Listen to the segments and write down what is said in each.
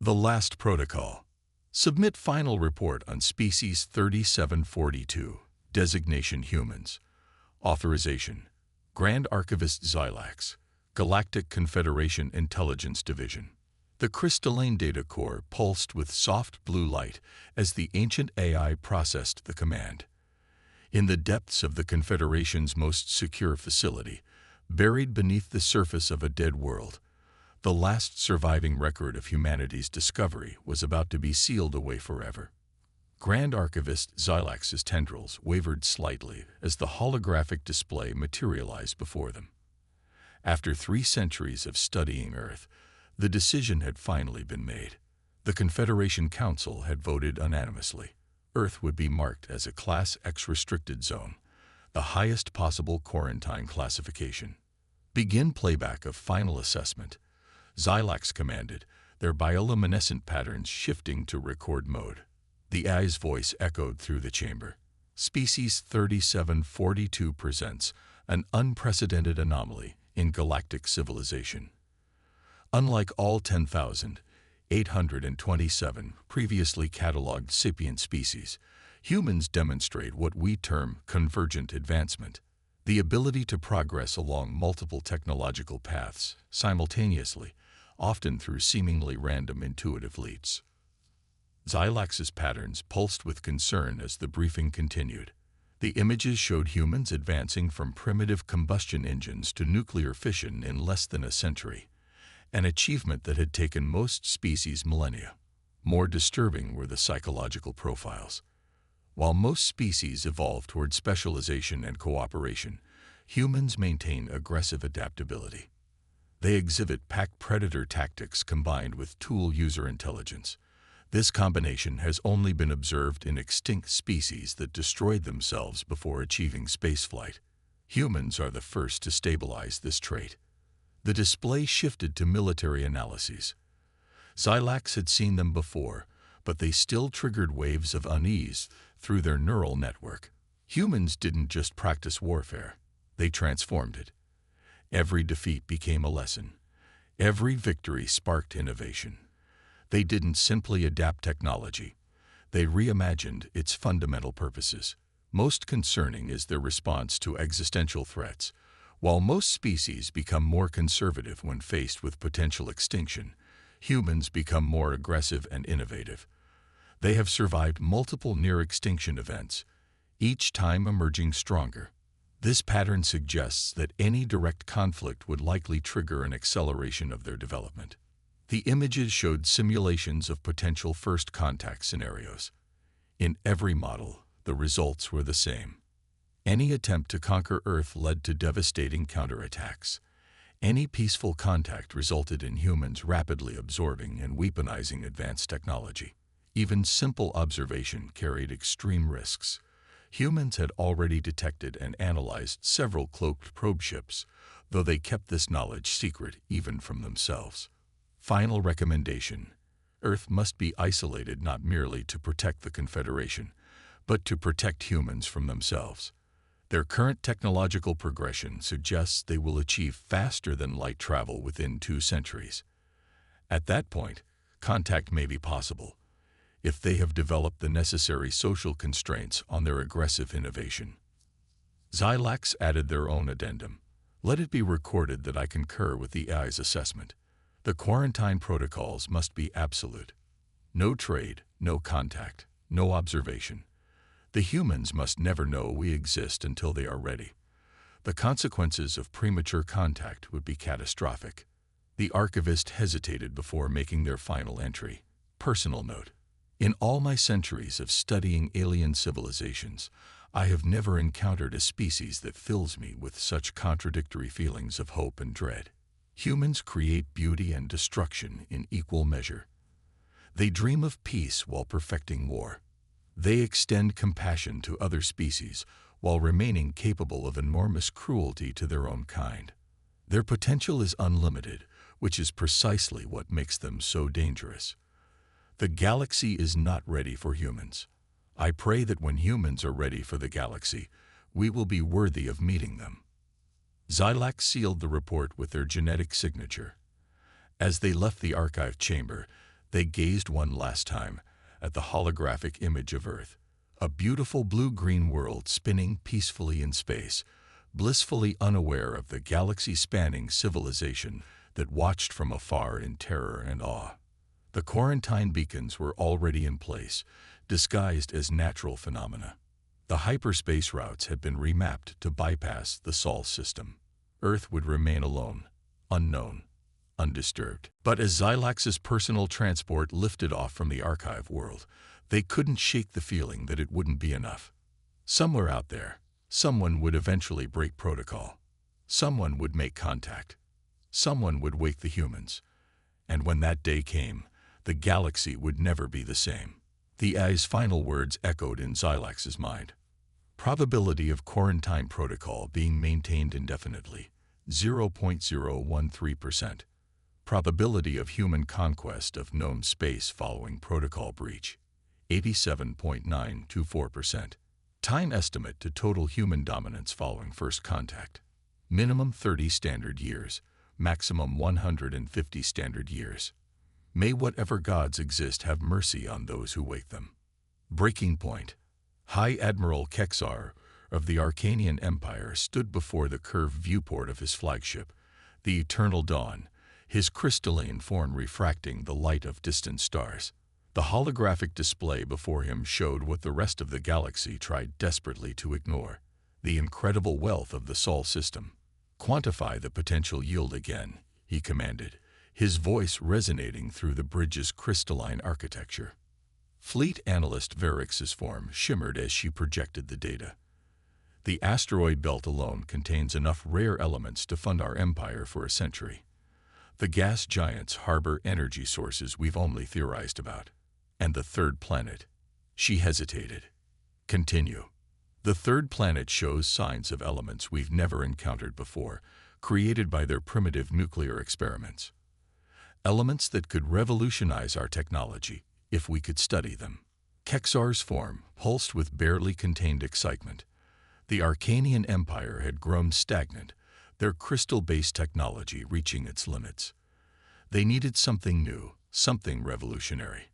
The last protocol. Submit final report on species 3742, designation humans. Authorization. Grand Archivist Xilax, Galactic Confederation Intelligence Division. The crystalline data core pulsed with soft blue light as the ancient AI processed the command. In the depths of the Confederation's most secure facility, buried beneath the surface of a dead world, the last surviving record of humanity's discovery was about to be sealed away forever. Grand Archivist Xilax's tendrils wavered slightly as the holographic display materialized before them. After 3 centuries of studying Earth, the decision had finally been made. The Confederation Council had voted unanimously. Earth would be marked as a Class X restricted zone, the highest possible quarantine classification. Begin playback of final assessment, Xilax commanded, their bioluminescent patterns shifting to record mode. The AI's voice echoed through the chamber. Species 3742 presents an unprecedented anomaly in galactic civilization. Unlike all 10,827 previously cataloged sapient species, humans demonstrate what we term convergent advancement, the ability to progress along multiple technological paths simultaneously, often through seemingly random intuitive leaps. Xilax's patterns pulsed with concern as the briefing continued. The images showed humans advancing from primitive combustion engines to nuclear fission in less than a century, an achievement that had taken most species millennia. More disturbing were the psychological profiles. While most species evolve toward specialization and cooperation, humans maintain aggressive adaptability. They exhibit pack-predator tactics combined with tool user intelligence. This combination has only been observed in extinct species that destroyed themselves before achieving spaceflight. Humans are the first to stabilize this trait. The display shifted to military analyses. Xilax had seen them before, but they still triggered waves of unease through their neural network. Humans didn't just practice warfare, they transformed it. Every defeat became a lesson. Every victory sparked innovation. They didn't simply adapt technology, they reimagined its fundamental purposes. Most concerning is their response to existential threats. While most species become more conservative when faced with potential extinction, humans become more aggressive and innovative. They have survived multiple near-extinction events, each time emerging stronger. This pattern suggests that any direct conflict would likely trigger an acceleration of their development. The images showed simulations of potential first contact scenarios. In every model, the results were the same. Any attempt to conquer Earth led to devastating counterattacks. Any peaceful contact resulted in humans rapidly absorbing and weaponizing advanced technology. Even simple observation carried extreme risks. Humans had already detected and analyzed several cloaked probe ships, though they kept this knowledge secret even from themselves. Final recommendation: Earth must be isolated not merely to protect the Confederation, but to protect humans from themselves. Their current technological progression suggests they will achieve faster than light travel within 2 centuries. At that point, contact may be possible, if they have developed the necessary social constraints on their aggressive innovation. Xilax added their own addendum. Let it be recorded that I concur with the AI's assessment. The quarantine protocols must be absolute. No trade, no contact, no observation. The humans must never know we exist until they are ready. The consequences of premature contact would be catastrophic. The archivist hesitated before making their final entry. Personal note: in all my centuries of studying alien civilizations, I have never encountered a species that fills me with such contradictory feelings of hope and dread. Humans create beauty and destruction in equal measure. They dream of peace while perfecting war. They extend compassion to other species while remaining capable of enormous cruelty to their own kind. Their potential is unlimited, which is precisely what makes them so dangerous. The galaxy is not ready for humans. I pray that when humans are ready for the galaxy, we will be worthy of meeting them. Xilax sealed the report with their genetic signature. As they left the archive chamber, They gazed one last time at the holographic image of Earth, a beautiful blue-green world spinning peacefully in space, blissfully unaware of the galaxy-spanning civilization that watched from afar in terror and awe. The quarantine beacons were already in place, disguised as natural phenomena. The hyperspace routes had been remapped to bypass the Sol system. Earth would remain alone, unknown, undisturbed. But as Xilax's personal transport lifted off from the archive world, they couldn't shake the feeling that it wouldn't be enough. Somewhere out there, someone would eventually break protocol. Someone would make contact. Someone would wake the humans. And when that day came, the galaxy would never be the same. The AI's final words echoed in Xilax's mind. Probability of quarantine protocol being maintained indefinitely, 0.013%. Probability of human conquest of known space following protocol breach, 87.924%. Time estimate to total human dominance following first contact. Minimum 30 standard years, maximum 150 standard years. May whatever gods exist have mercy on those who wake them. Breaking point. High Admiral Kexar of the Arcanian Empire stood before the curved viewport of his flagship, the Eternal Dawn, his crystalline form refracting the light of distant stars. The holographic display before him showed what the rest of the galaxy tried desperately to ignore: the incredible wealth of the Sol system. "Quantify the potential yield again," he commanded, his voice resonating through the bridge's crystalline architecture. Fleet Analyst Varix's form shimmered as she projected the data. "The asteroid belt alone contains enough rare elements to fund our empire for a century. The gas giants harbor energy sources we've only theorized about. And the third planet." She hesitated. "Continue." "The third planet shows signs of elements we've never encountered before, created by their primitive nuclear experiments. Elements that could revolutionize our technology if we could study them." Kexar's form pulsed with barely contained excitement. The Arcanian Empire had grown stagnant, their crystal-based technology reaching its limits. They needed something new, something revolutionary.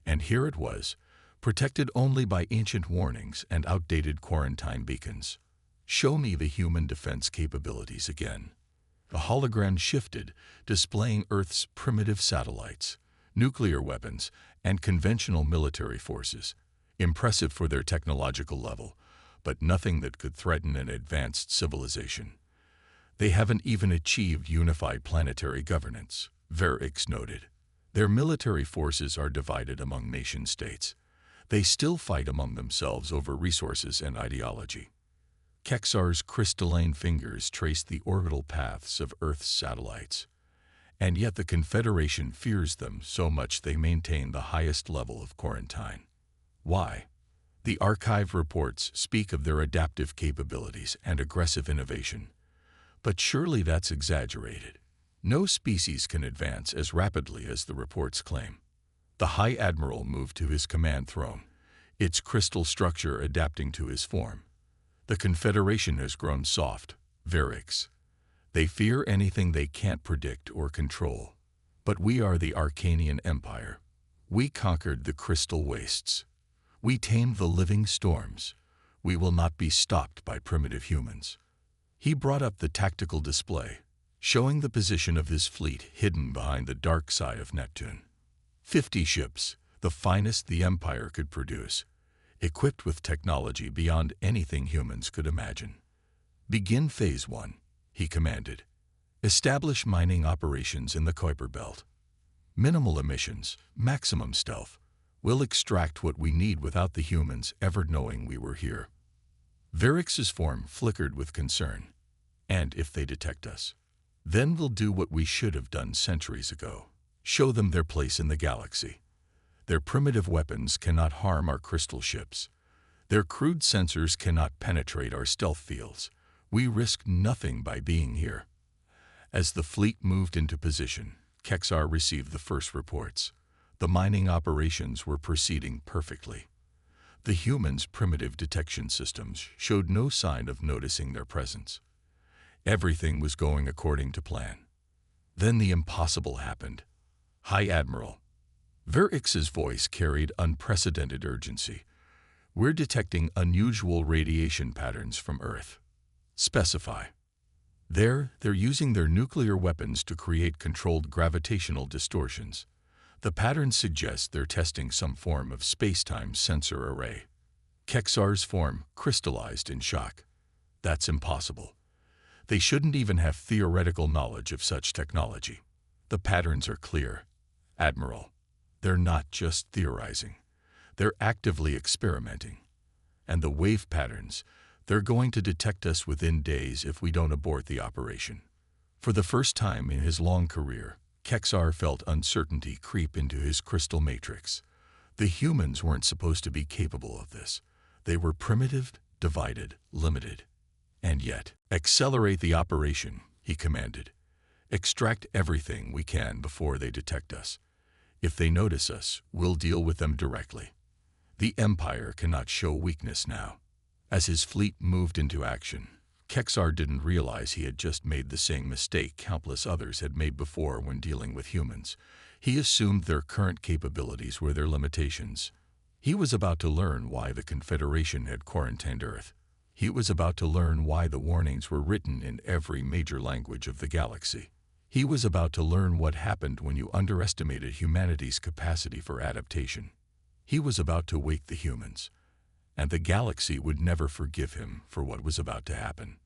And here it was, protected only by ancient warnings and outdated quarantine beacons. "Show me the human defense capabilities again." The hologram shifted, displaying Earth's primitive satellites, nuclear weapons, and conventional military forces, impressive for their technological level, but nothing that could threaten an advanced civilization. "They haven't even achieved unified planetary governance," Varix noted. "Their military forces are divided among nation-states. They still fight among themselves over resources and ideology." Kexar's crystalline fingers traced the orbital paths of Earth's satellites. "And yet the Confederation fears them so much they maintain the highest level of quarantine. Why? The archive reports speak of their adaptive capabilities and aggressive innovation. But surely that's exaggerated. No species can advance as rapidly as the reports claim." The High Admiral moved to his command throne, its crystal structure adapting to his form. "The Confederation has grown soft, Varix. They fear anything they can't predict or control. But we are the Arcanian Empire. We conquered the crystal wastes. We tamed the living storms. We will not be stopped by primitive humans." He brought up the tactical display, showing the position of his fleet hidden behind the dark side of Neptune. 50 ships, the finest the Empire could produce, equipped with technology beyond anything humans could imagine. "Begin Phase 1, he commanded. "Establish mining operations in the Kuiper Belt. Minimal emissions, maximum stealth. We'll extract what we need without the humans ever knowing we were here." Varix's form flickered with concern. "And if they detect us? Then we'll do what we should have done centuries ago. Show them their place in the galaxy. Their primitive weapons cannot harm our crystal ships. Their crude sensors cannot penetrate our stealth fields. We risk nothing by being here." As the fleet moved into position, Kexar received the first reports. The mining operations were proceeding perfectly. The humans' primitive detection systems showed no sign of noticing their presence. Everything was going according to plan. Then the impossible happened. "High Admiral, Verix's voice carried unprecedented urgency. We're detecting unusual radiation patterns from Earth. Specify. They're using their nuclear weapons to create controlled gravitational distortions. The patterns suggest they're testing some form of space-time sensor array. Kexar's form crystallized in shock. That's impossible. They shouldn't even have theoretical knowledge of such technology. The patterns are clear. Admiral, they're not just theorizing. They're actively experimenting. And the wave patterns, they're going to detect us within days if we don't abort the operation. For the first time in his long career, Kexar felt uncertainty creep into his crystal matrix. The humans weren't supposed to be capable of this. They were primitive, divided, limited. And yet, accelerate the operation, he commanded. Extract everything we can before they detect us. If they notice us, we'll deal with them directly. The Empire cannot show weakness now. As his fleet moved into action, Kexar didn't realize he had just made the same mistake countless others had made before when dealing with humans. He assumed their current capabilities were their limitations. He was about to learn why the Confederation had quarantined Earth. He was about to learn why the warnings were written in every major language of the galaxy. He was about to learn what happened when you underestimated humanity's capacity for adaptation. He was about to wake the humans, and the galaxy would never forgive him for what was about to happen.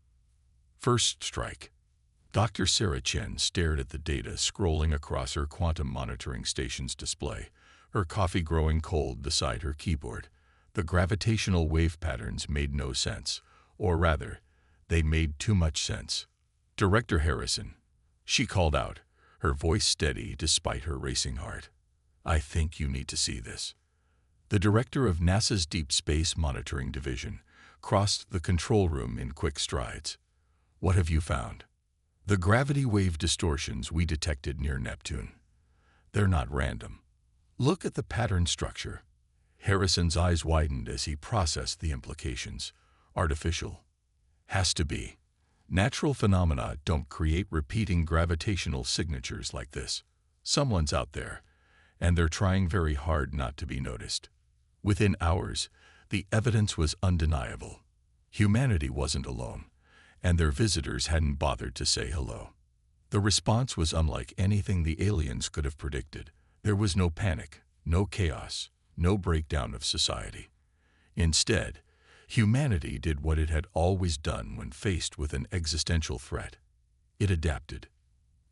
First strike. Dr. Sarah Chen stared at the data scrolling across her quantum monitoring station's display, her coffee growing cold beside her keyboard. The gravitational wave patterns made no sense, or rather, they made too much sense. Director Harrison, she called out, her voice steady despite her racing heart. I think you need to see this. The director of NASA's Deep Space Monitoring Division crossed the control room in quick strides. What have you found? The gravity wave distortions we detected near Neptune. They're not random. Look at the pattern structure. Harrison's eyes widened as he processed the implications. Artificial. Has to be. Natural phenomena don't create repeating gravitational signatures like this. Someone's out there, and they're trying very hard not to be noticed. Within hours, the evidence was undeniable. Humanity wasn't alone, and their visitors hadn't bothered to say hello. The response was unlike anything the aliens could have predicted. There was no panic, no chaos, no breakdown of society. Instead, humanity did what it had always done when faced with an existential threat. It adapted.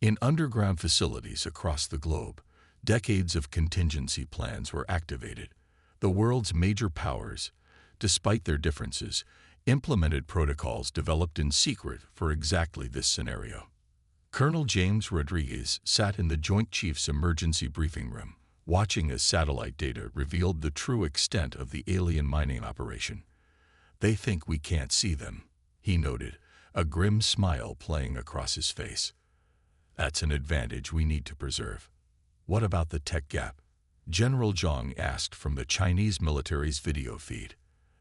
In underground facilities across the globe, decades of contingency plans were activated. The world's major powers, despite their differences, implemented protocols developed in secret for exactly this scenario. Colonel James Rodriguez sat in the Joint Chiefs Emergency Briefing Room, watching as satellite data revealed the true extent of the alien mining operation. They think we can't see them, he noted, a grim smile playing across his face. That's an advantage we need to preserve. What about the tech gap? General Zhang asked from the Chinese military's video feed.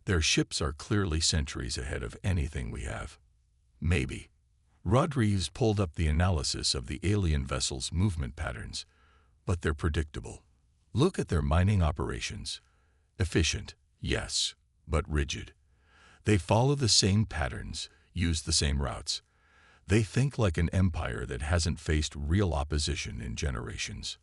Their ships are clearly centuries ahead of anything we have. Maybe. Rodriguez pulled up the analysis of the alien vessel's movement patterns, but they're predictable. Look at their mining operations. Efficient, yes, but rigid. They follow the same patterns, use the same routes. They think like an empire that hasn't faced real opposition in generations.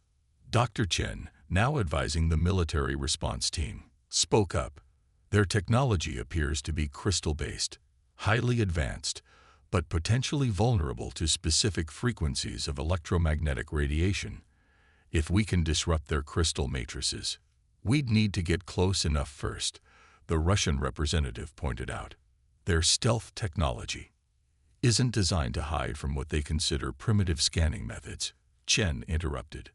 Dr. Chen, now advising the military response team, spoke up. Their technology appears to be crystal-based, highly advanced, but potentially vulnerable to specific frequencies of electromagnetic radiation. If we can disrupt their crystal matrices, we'd need to get close enough first, the Russian representative pointed out. Their stealth technology isn't designed to hide from what they consider primitive scanning methods, Chen interrupted.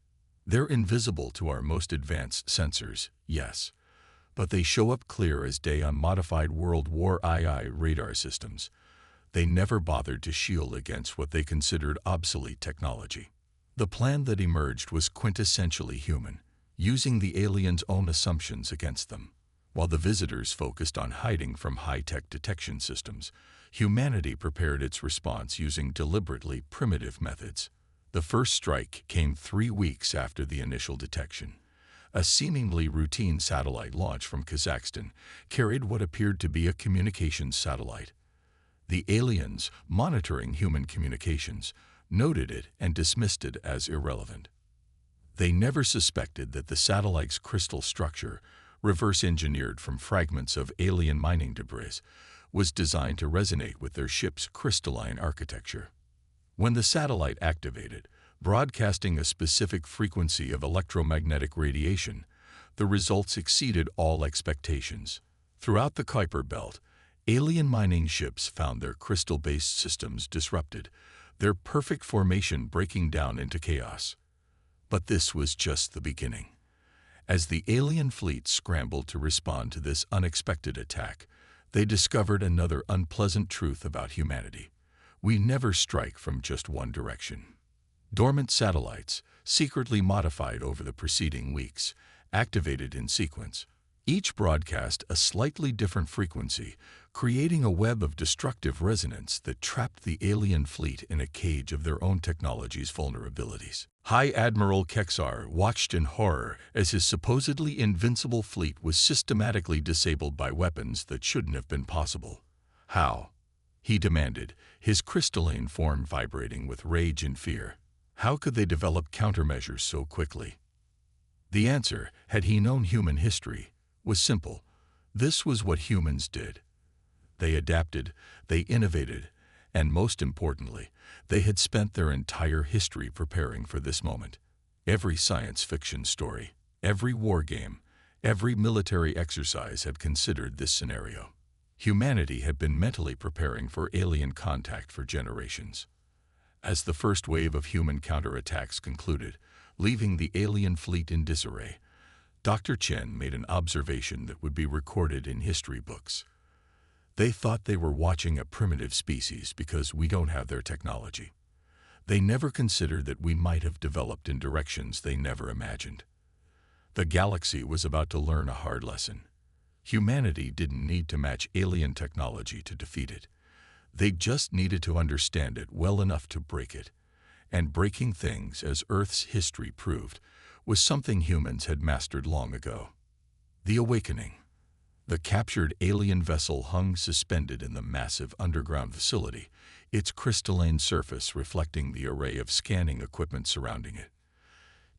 They're invisible to our most advanced sensors, yes, but they show up clear as day on modified World War II radar systems. They never bothered to shield against what they considered obsolete technology. The plan that emerged was quintessentially human, using the aliens' own assumptions against them. While the visitors focused on hiding from high-tech detection systems, humanity prepared its response using deliberately primitive methods. The first strike came 3 weeks after the initial detection. A seemingly routine satellite launch from Kazakhstan carried what appeared to be a communications satellite. The aliens, monitoring human communications, noted it and dismissed it as irrelevant. They never suspected that the satellite's crystal structure, reverse-engineered from fragments of alien mining debris, was designed to resonate with their ship's crystalline architecture. When the satellite activated, broadcasting a specific frequency of electromagnetic radiation, the results exceeded all expectations. Throughout the Kuiper Belt, alien mining ships found their crystal-based systems disrupted, their perfect formation breaking down into chaos. But this was just the beginning. As the alien fleet scrambled to respond to this unexpected attack, they discovered another unpleasant truth about humanity. We never strike from just one direction. Dormant satellites, secretly modified over the preceding weeks, activated in sequence. Each broadcast a slightly different frequency, creating a web of destructive resonance that trapped the alien fleet in a cage of their own technology's vulnerabilities. High Admiral Keksar watched in horror as his supposedly invincible fleet was systematically disabled by weapons that shouldn't have been possible. How? He demanded, his crystalline form vibrating with rage and fear. How could they develop countermeasures so quickly? The answer, had he known human history, was simple. This was what humans did. They adapted, they innovated, and most importantly, they had spent their entire history preparing for this moment. Every science fiction story, every war game, every military exercise had considered this scenario. Humanity had been mentally preparing for alien contact for generations. As the first wave of human counterattacks concluded, leaving the alien fleet in disarray, Dr. Chen made an observation that would be recorded in history books. They thought they were watching a primitive species because we don't have their technology. They never considered that we might have developed in directions they never imagined. The galaxy was about to learn a hard lesson. Humanity didn't need to match alien technology to defeat it. They just needed to understand it well enough to break it. And breaking things, as Earth's history proved, was something humans had mastered long ago. The Awakening. The captured alien vessel hung suspended in the massive underground facility, its crystalline surface reflecting the array of scanning equipment surrounding it.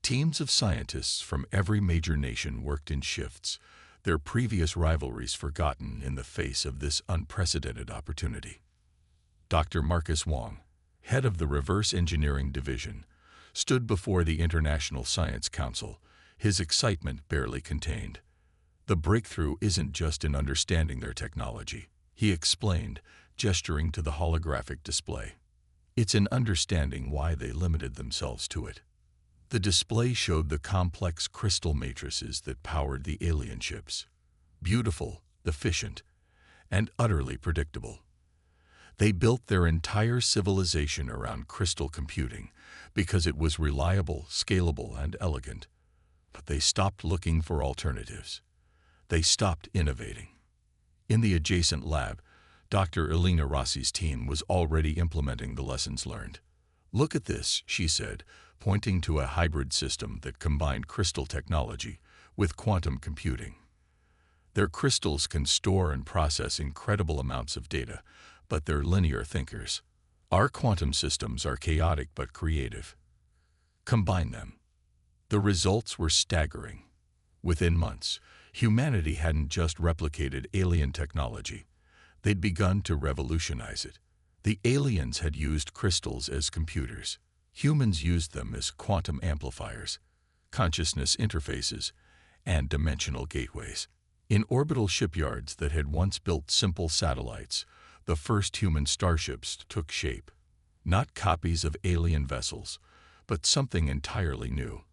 Teams of scientists from every major nation worked in shifts, their previous rivalries forgotten in the face of this unprecedented opportunity. Dr. Marcus Wong, head of the Reverse Engineering Division, stood before the International Science Council, his excitement barely contained. The breakthrough isn't just in understanding their technology, he explained, gesturing to the holographic display. It's in understanding why they limited themselves to it. The display showed the complex crystal matrices that powered the alien ships. Beautiful, efficient, and utterly predictable. They built their entire civilization around crystal computing because it was reliable, scalable, and elegant. But they stopped looking for alternatives. They stopped innovating. In the adjacent lab, Dr. Elena Rossi's team was already implementing the lessons learned. "Look at this," she said, pointing to a hybrid system that combined crystal technology with quantum computing. Their crystals can store and process incredible amounts of data, but they're linear thinkers. Our quantum systems are chaotic but creative. Combine them. The results were staggering. Within months, humanity hadn't just replicated alien technology. They'd begun to revolutionize it. The aliens had used crystals as computers. Humans used them as quantum amplifiers, consciousness interfaces, and dimensional gateways. In orbital shipyards that had once built simple satellites, the first human starships took shape. Not copies of alien vessels, but something entirely new.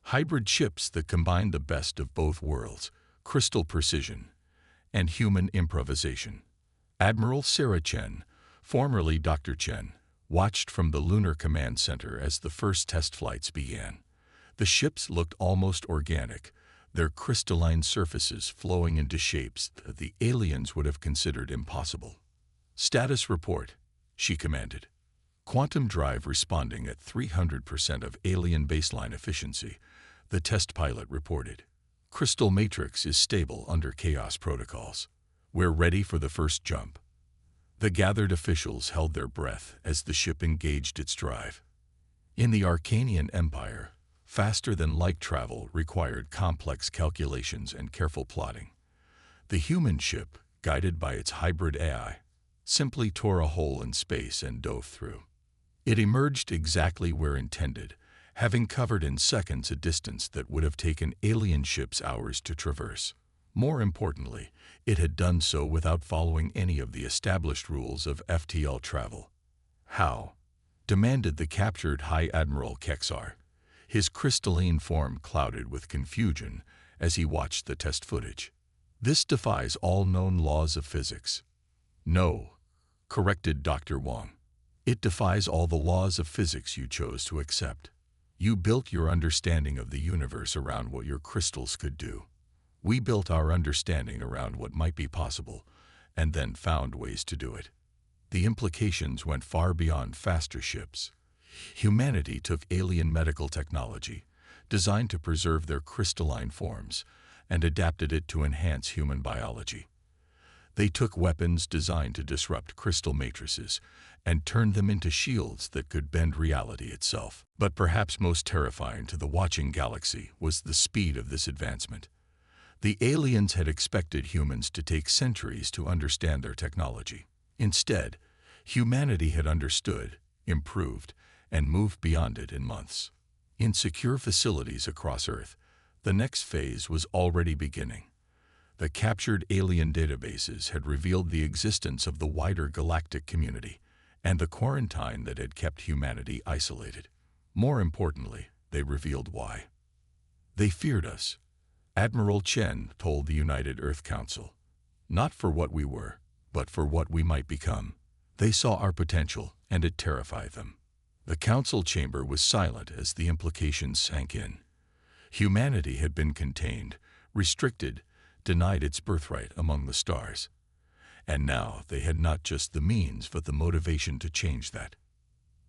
Hybrid ships that combined the best of both worlds, crystal precision, and human improvisation. Admiral Sarah Chen, formerly Dr. Chen, watched from the Lunar Command Center as the first test flights began. The ships looked almost organic, their crystalline surfaces flowing into shapes that the aliens would have considered impossible. "Status report," she commanded. Quantum drive responding at 300% of alien baseline efficiency, the test pilot reported. crystal matrix is stable under chaos protocols. We're ready for the first jump." The gathered officials held their breath as the ship engaged its drive. In the Arcanian Empire, faster-than-light travel required complex calculations and careful plotting. The human ship, guided by its hybrid AI, simply tore a hole in space and dove through. It emerged exactly where intended, having covered in seconds a distance that would have taken alien ships hours to traverse. More importantly, it had done so without following any of the established rules of FTL travel. "How?" demanded the captured High Admiral Kexar, his crystalline form clouded with confusion as he watched the test footage. "This defies all known laws of physics." "No," corrected Dr. Wong. "It defies all the laws of physics you chose to accept. You built your understanding of the universe around what your crystals could do. We built our understanding around what might be possible, and then found ways to do it. The implications went far beyond faster ships. Humanity took alien medical technology, designed to preserve their crystalline forms, and adapted it to enhance human biology. They took weapons designed to disrupt crystal matrices and turned them into shields that could bend reality itself. But perhaps most terrifying to the watching galaxy was the speed of this advancement. The aliens had expected humans to take centuries to understand their technology. Instead, humanity had understood, improved, and moved beyond it in months. In secure facilities across Earth, the next phase was already beginning. The captured alien databases had revealed the existence of the wider galactic community and the quarantine that had kept humanity isolated. More importantly, they revealed why. "They feared us," Admiral Chen told the United Earth Council. "Not for what we were, but for what we might become. They saw our potential, and it terrified them." The council chamber was silent as the implications sank in. Humanity had been contained, restricted, denied its birthright among the stars. And now they had not just the means but the motivation to change that.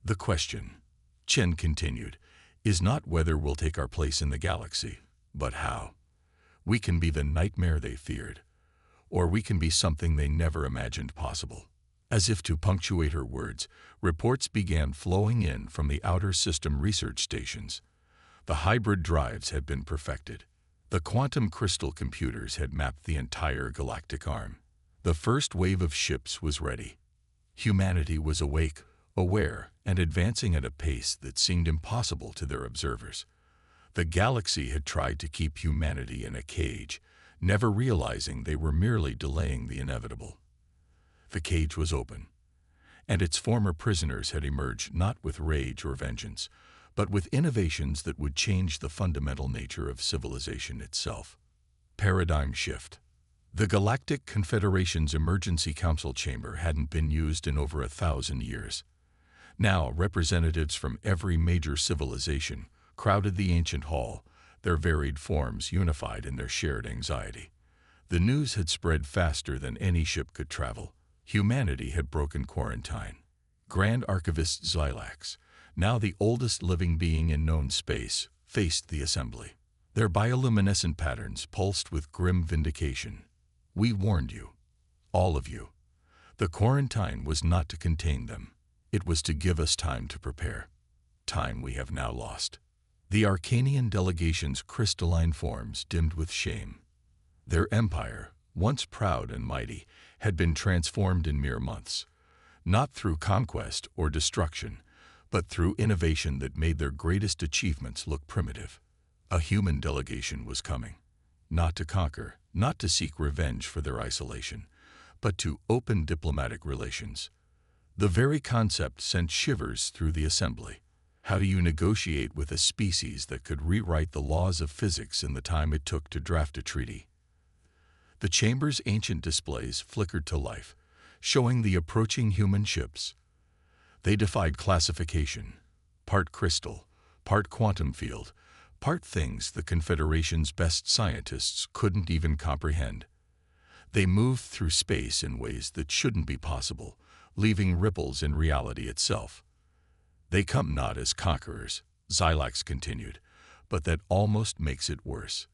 "The question," Chen continued, "is not whether we'll take our place in the galaxy, but how. We can be the nightmare they feared, or we can be something they never imagined possible." As if to punctuate her words, reports began flowing in from the outer system research stations. The hybrid drives had been perfected. The quantum crystal computers had mapped the entire galactic arm. The first wave of ships was ready. Humanity was awake, aware, and advancing at a pace that seemed impossible to their observers. The galaxy had tried to keep humanity in a cage, never realizing they were merely delaying the inevitable. The cage was open, and its former prisoners had emerged not with rage or vengeance, but with innovations that would change the fundamental nature of civilization itself. Paradigm shift. The Galactic Confederation's Emergency Council chamber hadn't been used in over 1,000 years. Now, representatives from every major civilization crowded the ancient hall, their varied forms unified in their shared anxiety. The news had spread faster than any ship could travel. Humanity had broken quarantine. Grand Archivist Xylax, now the oldest living being in known space, faced the assembly. Their bioluminescent patterns pulsed with grim vindication. "We warned you. All of you. The quarantine was not to contain them. It was to give us time to prepare. Time we have now lost." The Arcanian delegation's crystalline forms dimmed with shame. Their empire, once proud and mighty, had been transformed in mere months, not through conquest or destruction, but through innovation that made their greatest achievements look primitive. A human delegation was coming, not to conquer, not to seek revenge for their isolation, but to open diplomatic relations. The very concept sent shivers through the assembly. How do you negotiate with a species that could rewrite the laws of physics in the time it took to draft a treaty? The chamber's ancient displays flickered to life, showing the approaching human ships. They defied classification, part crystal, part quantum field, part things the Confederation's best scientists couldn't even comprehend. They moved through space in ways that shouldn't be possible, leaving ripples in reality itself. "They come not as conquerors," Xylax continued, "but that almost makes it worse.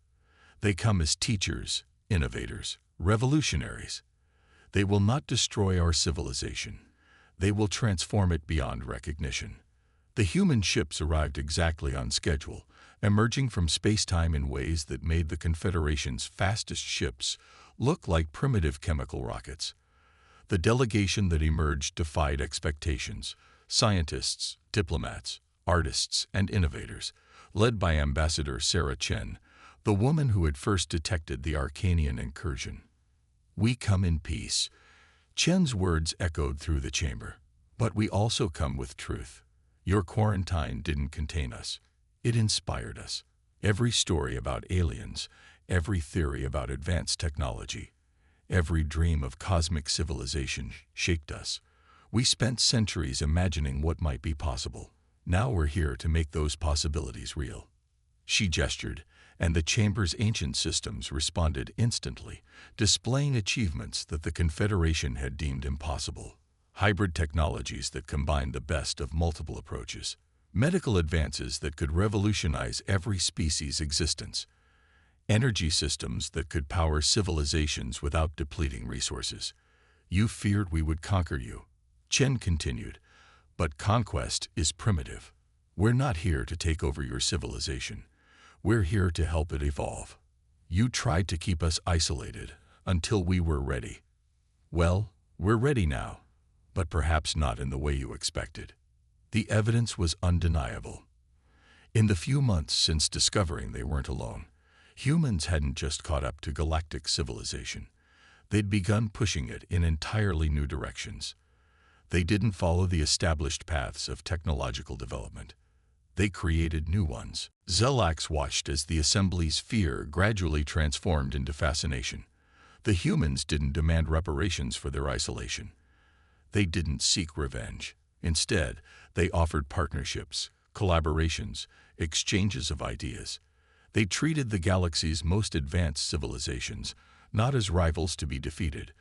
They come as teachers, innovators, revolutionaries. They will not destroy our civilization. They will transform it beyond recognition. The human ships arrived exactly on schedule, emerging from space-time in ways that made the Confederation's fastest ships look like primitive chemical rockets. The delegation that emerged defied expectations: scientists, diplomats, artists, and innovators, led by Ambassador Sarah Chen, the woman who had first detected the Arcanian incursion. "We come in peace." Chen's words echoed through the chamber. "But we also come with truth. Your quarantine didn't contain us. It inspired us. Every story about aliens, every theory about advanced technology, every dream of cosmic civilization shaped us. We spent centuries imagining what might be possible. Now we're here to make those possibilities real." She gestured, and the chamber's ancient systems responded instantly, displaying achievements that the Confederation had deemed impossible. Hybrid technologies that combined the best of multiple approaches. Medical advances that could revolutionize every species' existence. Energy systems that could power civilizations without depleting resources. "You feared we would conquer you," Chen continued, "but conquest is primitive. We're not here to take over your civilization. We're here to help it evolve. You tried to keep us isolated until we were ready. Well, we're ready now, but perhaps not in the way you expected." The evidence was undeniable. In the few months since discovering they weren't alone, humans hadn't just caught up to galactic civilization. They'd begun pushing it in entirely new directions. They didn't follow the established paths of technological development. They created new ones. Zelax watched as the assembly's fear gradually transformed into fascination. The humans didn't demand reparations for their isolation. They didn't seek revenge. Instead, they offered partnerships, collaborations, exchanges of ideas. They treated the galaxy's most advanced civilizations not as rivals to be defeated,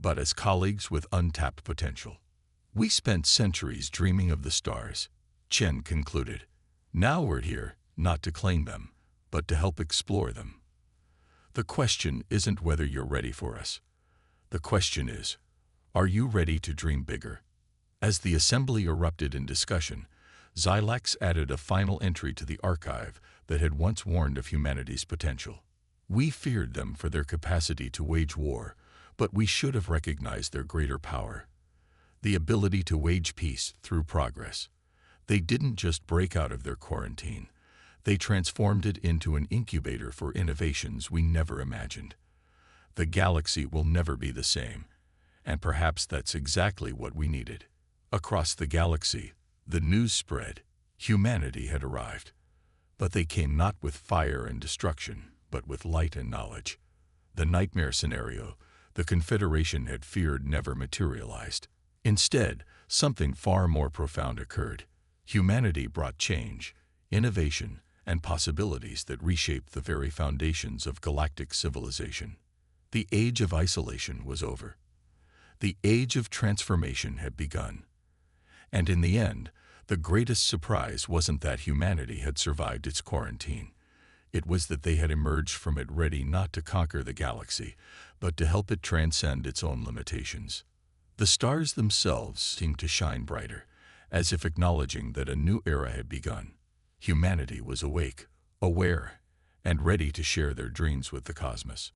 but as colleagues with untapped potential. "We spent centuries dreaming of the stars," Chen concluded. "Now we're here, not to claim them, but to help explore them. The question isn't whether you're ready for us. The question is, are you ready to dream bigger?" As the assembly erupted in discussion, Zelax added a final entry to the archive that had once warned of humanity's potential. "We feared them for their capacity to wage war, but we should have recognized their greater power. The ability to wage peace through progress. They didn't just break out of their quarantine. They transformed it into an incubator for innovations we never imagined. The galaxy will never be the same, and perhaps that's exactly what we needed." Across the galaxy, the news spread. Humanity had arrived. But they came not with fire and destruction, but with light and knowledge. The nightmare scenario the Confederation had feared never materialized. Instead, something far more profound occurred. Humanity brought change, innovation, and possibilities that reshaped the very foundations of galactic civilization. The age of isolation was over. The age of transformation had begun. And in the end, the greatest surprise wasn't that humanity had survived its quarantine. It was that they had emerged from it ready not to conquer the galaxy, but to help it transcend its own limitations. The stars themselves seemed to shine brighter, as if acknowledging that a new era had begun. Humanity was awake, aware, and ready to share their dreams with the cosmos.